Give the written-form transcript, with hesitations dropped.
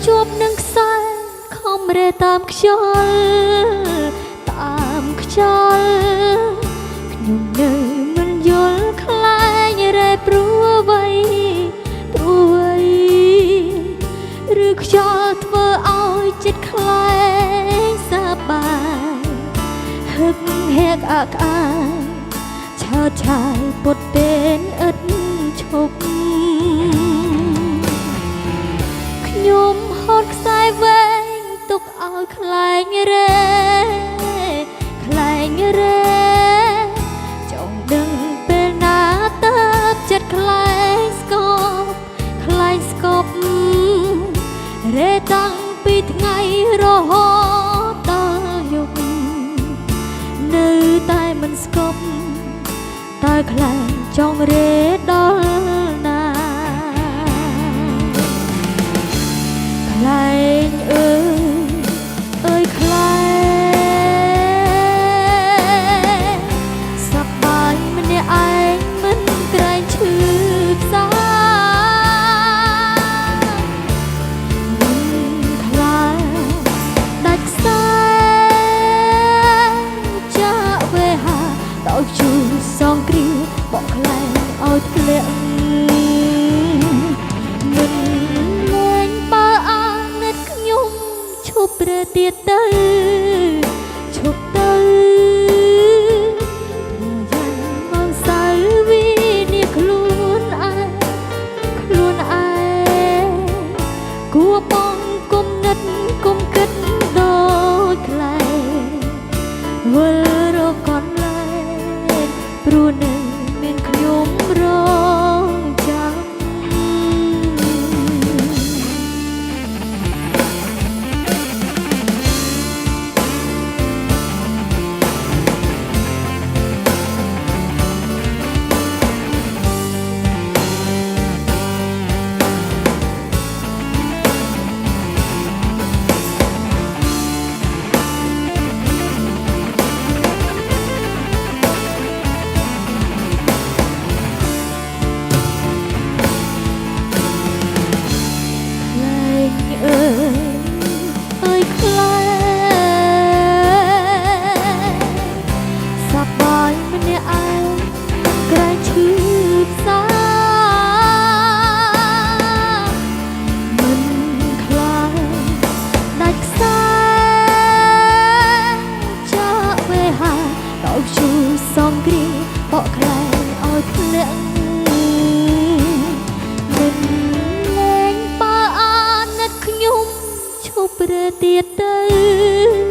ជួបនឹងខ្សែខំរេតាមខ្យល់តាមខ្យល់ខ្ញុំនៅមិនយល់ខ្លាញ់រេព្រោះអ្វីឬខ្យល់ធ្វើឲ្យចិត្តខ្លែងសប្បាយហឹកហែកអាក់អាយឆើតឆាយពុតពេលឥតឈប់ខ្ញុំហត់ខ្សែវែងទុកឲ្យខ្លែងរេខ្លែងរេចង់ដឹងពេលណាតើបចិត្តខ្លែងស្គប់ខ្លែងស្គប់រេតាំងពីថ្ងៃរហូតដល់យប់នៅតែមិនស្គប់តើខ្លែងចង់រេដល់ណាខ្លែងអើយខ្លែងសប្បាយម្នាក់ឯងមិនក្រែងឈឺផ្សាជួយសងគ្រាបកខ្លែងឲ្យធ្លាក់មិនលែងបើអាណិតខ្ញុំឈប់រើទៀតទៅឈប់ទៅយ៉ាងមកសៅវីនេះខ្លួនឯងគួរបងគុំនិតគុំគិតដូចខ្លែងវិលរកកន្លែងព្រោះនៅមានខ្ញុំរងចាំសងគ្រាបកខ្លែងឲ្យធ្លាក់មិនលែងបើអាណិតខ្ញុំឈប់រើទៀតទៅ